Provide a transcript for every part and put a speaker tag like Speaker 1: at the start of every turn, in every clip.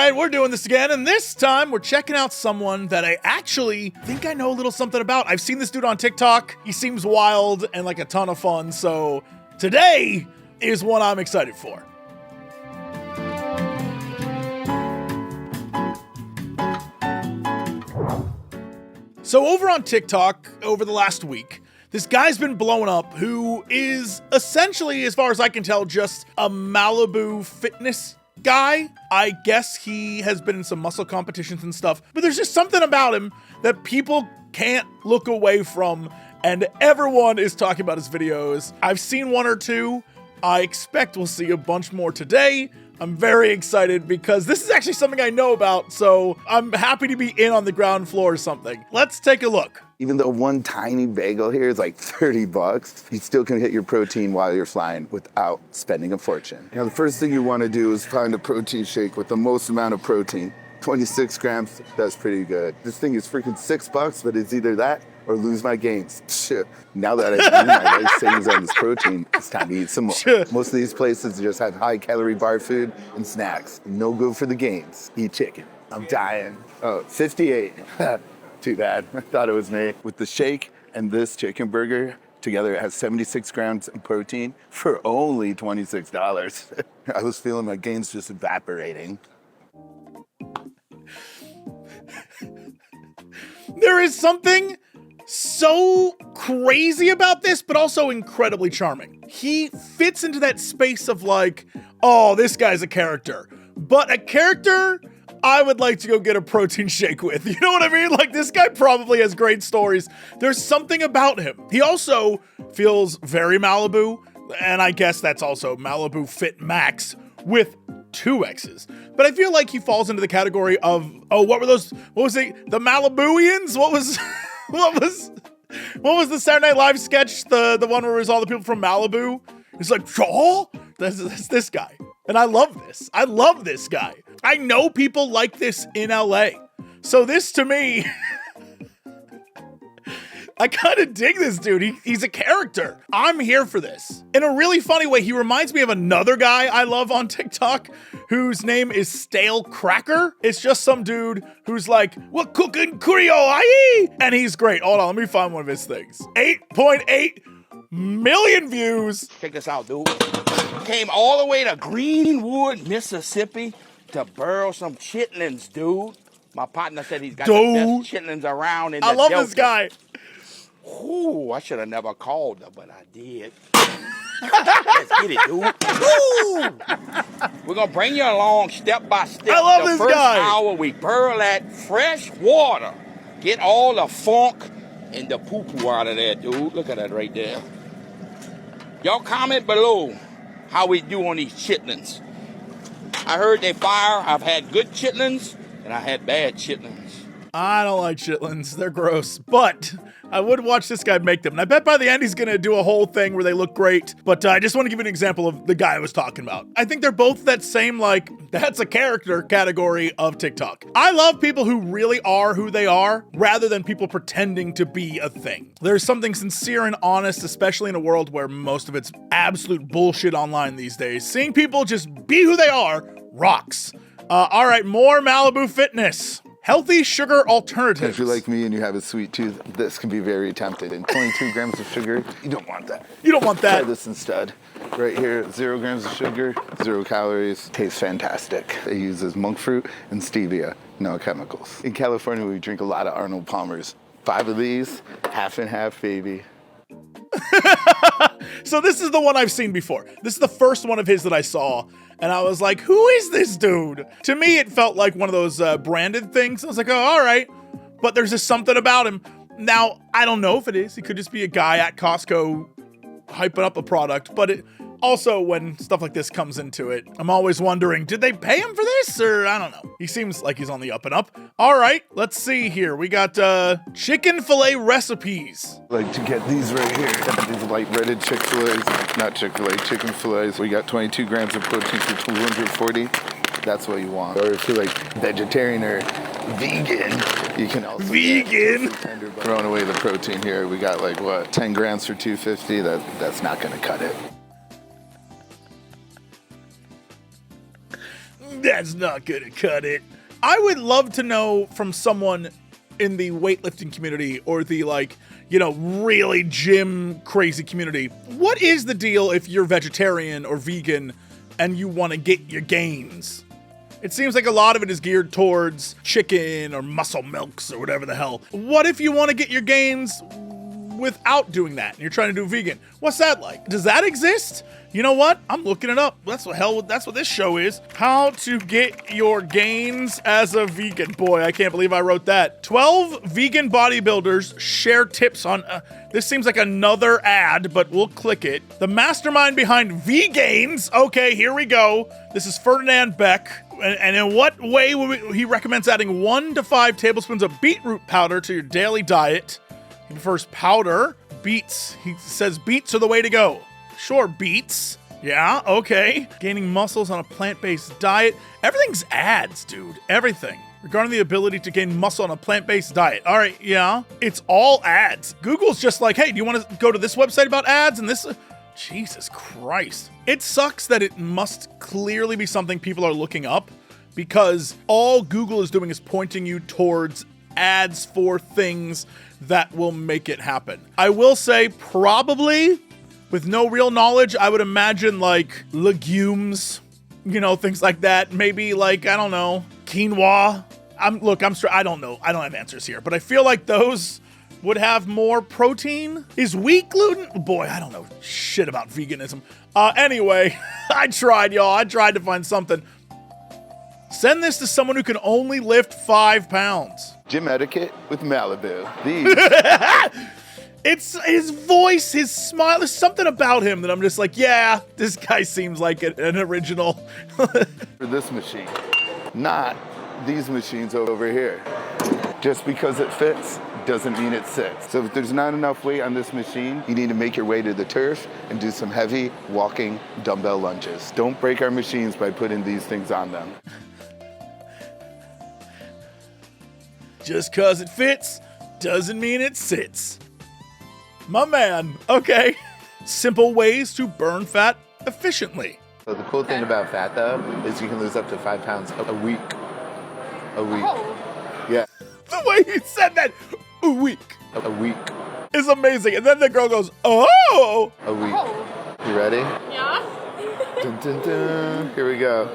Speaker 1: right, we're doing this again, and this time we're checking out someone that I actually think I know a little something about. I've seen this dude on TikTok. He seems wild and like a ton of fun, so today is one I'm excited for. So over on TikTok, over the last week, this guy's been blowing up who is essentially, as far as I can tell, just a Malibu fitness guy. I guess he has been in some muscle competitions and stuff, but there's just something about him that people can't look away from, and everyone is talking about his videos. I've seen one or two. I expect we'll see a bunch more today. I'm very excited because this is actually something I know about, so I'm happy to be in on the ground floor or something. Let's take a look.
Speaker 2: Even though one tiny bagel here is like 30 bucks, you still can hit your protein while you're flying without spending a fortune. You know, the first thing you want to do is find a protein shake with the most amount of protein. 26 grams, that's pretty good. This thing is freaking $6, but it's either that or lose my gains. Shit. Now that I've done my life savings on this protein, it's time to eat some more. Most of these places just have high calorie bar food and snacks. No good for the gains. Eat chicken. I'm dying. Oh, 58. Too bad. I thought it was me. With the shake and this chicken burger, together it has 76 grams of protein for only $26. I was feeling my gains just evaporating.
Speaker 1: There is something so crazy about this, but also incredibly charming. He fits into that space of like, oh, this guy's a character, but a character I would like to go get a protein shake with. You know what I mean? Like, this guy probably has great stories. There's something about him. He also feels very Malibu, and I guess that's also Malibufitmaxx with 2 X's. But I feel like he falls into the category of, oh, what were those? What was it? The Malibuians? What was the Saturday Night Live sketch? The one where it was all the people from Malibu? It's like, oh, that's this guy. And I love this. I love this guy. I know people like this in LA. So this to me, I kind of dig this dude. He's a character. I'm here for this. In a really funny way, he reminds me of another guy I love on TikTok whose name is Stale Cracker. It's just some dude who's like, we're cooking Creole, aye? And he's great. Hold on, let me find one of his things. 8.8 million views.
Speaker 3: Check this out, dude. Came all the way to Greenwood, Mississippi to burrow some chitlins, dude. My partner said he's got the best chitlins around in the
Speaker 1: I love
Speaker 3: Delta.
Speaker 1: this guy.
Speaker 3: Ooh, I should have never called her, but I did. Let's get it, dude. Ooh. We're going to bring you along step by step.
Speaker 1: I love this
Speaker 3: guy. The first hour, we burrow that fresh water. Get all the funk and the poo-poo out of there, dude. Look at that right there. Y'all comment below how we do on these chitlins. I heard they fire. I've had good chitlins, and I had bad chitlins.
Speaker 1: I don't like chitlins. They're gross, but I would watch this guy make them. And I bet by the end he's going to do a whole thing where they look great. But I just want to give you an example of the guy I was talking about. I think they're both that same, like, that's a character category of TikTok. I love people who really are who they are rather than people pretending to be a thing. There's something sincere and honest, especially in a world where most of it's absolute bullshit online these days. Seeing people just be who they are rocks. All right, more Malibu fitness. Healthy sugar alternatives.
Speaker 2: If you're like me and you have a sweet tooth, this can be very tempting. And 22 grams of sugar, you don't want that.
Speaker 1: You don't want that.
Speaker 2: Try this instead. Right here, 0 grams of sugar, 0 calories. Tastes fantastic. It uses monk fruit and stevia, no chemicals. In California, we drink a lot of Arnold Palmers. 5 of these, half and half, baby.
Speaker 1: So this is the one I've seen before. This is the first one of his that I saw. And I was like, who is this dude? To me, it felt like one of those branded things. I was like, oh, all right. But there's just something about him. Now, I don't know if it is. He could just be a guy at Costco hyping up a product. But also, when stuff like this comes into it, I'm always wondering, did they pay him for this? Or I don't know. He seems like he's on the up and up. All right, let's see here. We got chicken fillet recipes.
Speaker 2: Like to get these right here. These light breaded Chick-fil-A's, not Chick-fil-A, chicken fillets. We got 22 grams of protein for 240. That's what you want. Or if you're like vegetarian or vegan, you can also
Speaker 1: vegan.
Speaker 2: Throwing away the protein here. We got like what, 10 grams for 250. That's not gonna cut it.
Speaker 1: That's not gonna cut it. I would love to know from someone in the weightlifting community or the really gym crazy community, what is the deal if you're vegetarian or vegan and you want to get your gains? It seems like a lot of it is geared towards chicken or muscle milks or whatever the hell. What if you want to get your gains without doing that and you're trying to do vegan? What's that like? Does that exist? You know what? I'm looking it up. That's what this show is. How to get your gains as a vegan. Boy, I can't believe I wrote that. 12 vegan bodybuilders share tips on... this seems like another ad, but we'll click it. The mastermind behind Vegains. Okay, here we go. This is Ferdinand Beck. And in what way he recommends adding 1 to 5 tablespoons of beetroot powder to your daily diet. He prefers powder. Beets. He says beets are the way to go. Sure, beets. Yeah, okay. Gaining muscles on a plant-based diet. Everything's ads, dude. Everything. Regarding the ability to gain muscle on a plant-based diet. All right, yeah. It's all ads. Google's just like, hey, do you want to go to this website about ads and this? Jesus Christ. It sucks that it must clearly be something people are looking up because all Google is doing is pointing you towards ads for things that will make it happen. I will say probably... with no real knowledge, I would imagine like legumes, things like that. Maybe I don't know, quinoa. I don't know. I don't have answers here, but I feel like those would have more protein. Is wheat gluten? Boy, I don't know shit about veganism. Anyway, I tried, y'all. I tried to find something. Send this to someone who can only lift 5 pounds.
Speaker 2: Gym etiquette with Malibu. These.
Speaker 1: It's his voice, his smile. There's something about him that I'm just like, yeah, this guy seems like an original.
Speaker 2: For this machine, not these machines over here. Just because it fits doesn't mean it sits. So if there's not enough weight on this machine, you need to make your way to the turf and do some heavy walking dumbbell lunges. Don't break our machines by putting these things on them.
Speaker 1: Just because it fits doesn't mean it sits. My man. Okay. Simple ways to burn fat efficiently.
Speaker 4: So the cool thing about fat, though, is you can lose up to 5 pounds a week. A week.
Speaker 5: Oh.
Speaker 4: Yeah.
Speaker 1: The way he said that, a week,
Speaker 4: A week.
Speaker 1: is amazing. And then the girl goes, oh.
Speaker 4: A week.
Speaker 5: Oh.
Speaker 4: You ready?
Speaker 5: Yeah.
Speaker 4: Dun, dun, dun. Here we go.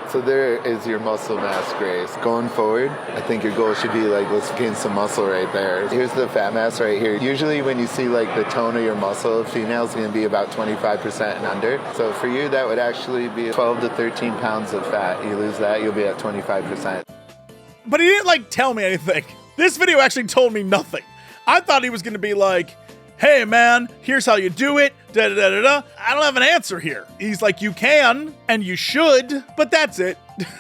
Speaker 4: So there is your muscle mass, Grace. Going forward, I think your goal should be let's gain some muscle right there. Here's the fat mass right here. Usually when you see the tone of your muscle, females going to be about 25% and under. So for you, that would actually be 12 to 13 pounds of fat. You lose that, you'll be at 25%.
Speaker 1: But he didn't tell me anything. This video actually told me nothing. I thought he was going to be like, hey man, here's how you do it, da da da da da. I don't have an answer here. He's like, you can, and you should, but that's it.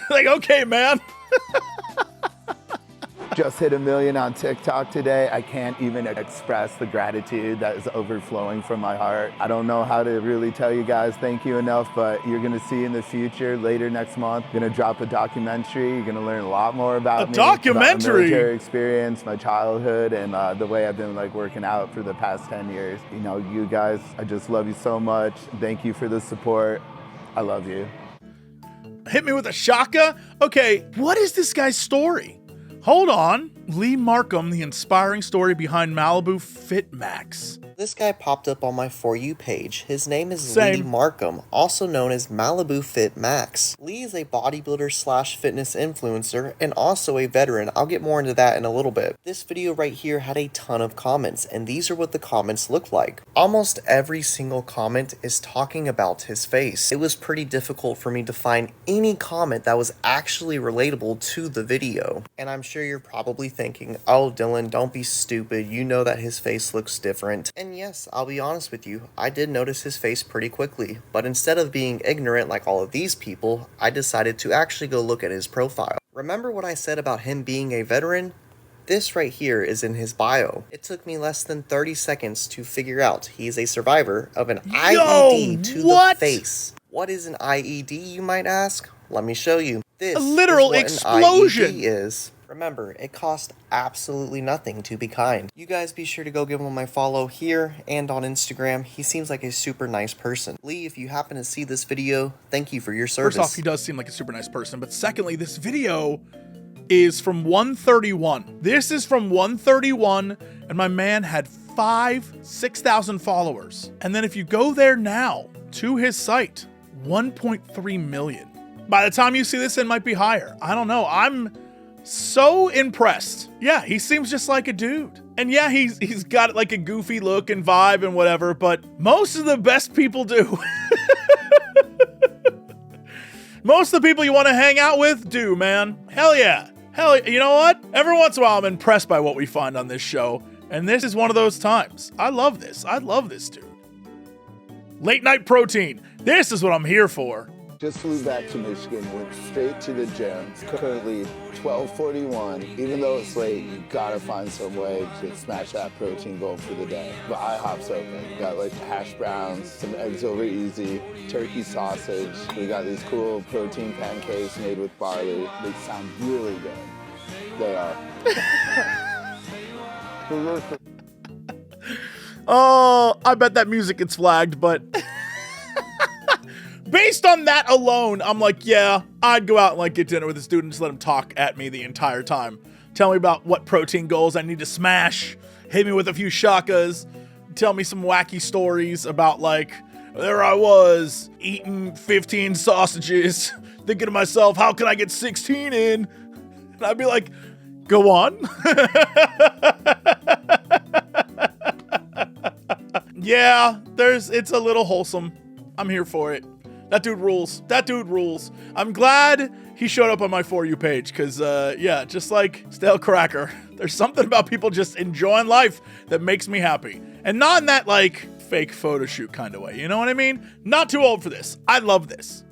Speaker 1: Okay, man.
Speaker 4: Just hit 1 million on TikTok today. I can't even express the gratitude that is overflowing from my heart. I don't know how to really tell you guys thank you enough, but you're gonna see in the future, later next month, gonna drop a documentary. You're gonna learn a lot more about me.
Speaker 1: Documentary?
Speaker 4: About my military experience, my childhood, and the way I've been working out for the past 10 years. You guys, I just love you so much. Thank you for the support. I love you.
Speaker 1: Hit me with a shaka? Okay, what is this guy's story? Hold on. Lee Markham, the inspiring story behind Malibufitmaxx.
Speaker 6: This guy popped up on my For You page. His name is
Speaker 1: Same.
Speaker 6: Lee Markham, also known as Malibufitmaxx. Lee is a bodybuilder slash fitness influencer and also a veteran. I'll get more into that in a little bit. This video right here had a ton of comments, and these are what the comments look like. Almost every single comment is talking about his face. It was pretty difficult for me to find any comment that was actually relatable to the video. And I'm sure you're probably thinking, oh Dylan, don't be stupid, you know that his face looks different. And yes, I'll be honest with you, I did notice his face pretty quickly, but instead of being ignorant like all of these people, I decided to actually go look at his profile. Remember what I said about him being a veteran? This right here is in his bio. It took me less than 30 seconds to figure out he's a survivor of an IED to the face. What is an IED, you might ask? Let me show you. This
Speaker 1: A literal
Speaker 6: is what
Speaker 1: explosion.
Speaker 6: an IED is. Remember, it costs absolutely nothing to be kind. You guys be sure to go give him my follow here and on Instagram. He seems like a super nice person. Lee, if you happen to see this video, thank you for your service.
Speaker 1: First off, he does seem like a super nice person, but secondly, this video is from 131. This is from 131, and my man had 6,000 followers. And then if you go there now to his site, 1.3 million. By the time you see this, it might be higher. I don't know. I'm so impressed. Yeah, he seems just like a dude. And yeah, he's got like a goofy look and vibe and whatever, but most of the best people do. Most of the people you want to hang out with do, man. Hell yeah. Hell, you know what? Every once in a while, I'm impressed by what we find on this show, and this is one of those times. I love this. I love this dude. Late night protein. This is what I'm here for.
Speaker 2: Just flew back to Michigan, went straight to the gym. It's currently 12:41. Even though it's late, you gotta find some way to smash that protein goal for the day. But IHOP's open. Got like hash browns, some eggs over easy, turkey sausage. We got these cool protein pancakes made with barley. They sound really good. They are.
Speaker 1: Oh, I bet that music gets flagged, but based on that alone, I'm like, yeah, I'd go out and like get dinner with this dude and just let him talk at me the entire time. Tell me about what protein goals I need to smash, hit me with a few shakas, tell me some wacky stories about like, there I was eating 15 sausages, thinking to myself, how can I get 16 in? And I'd be like, go on. Yeah, it's a little wholesome. I'm here for it. That dude rules. That dude rules. I'm glad he showed up on my For You page because, yeah, just like stale cracker, there's something about people just enjoying life that makes me happy. And not in that, like, fake photo shoot kind of way. You know what I mean? Not too old for this. I love this.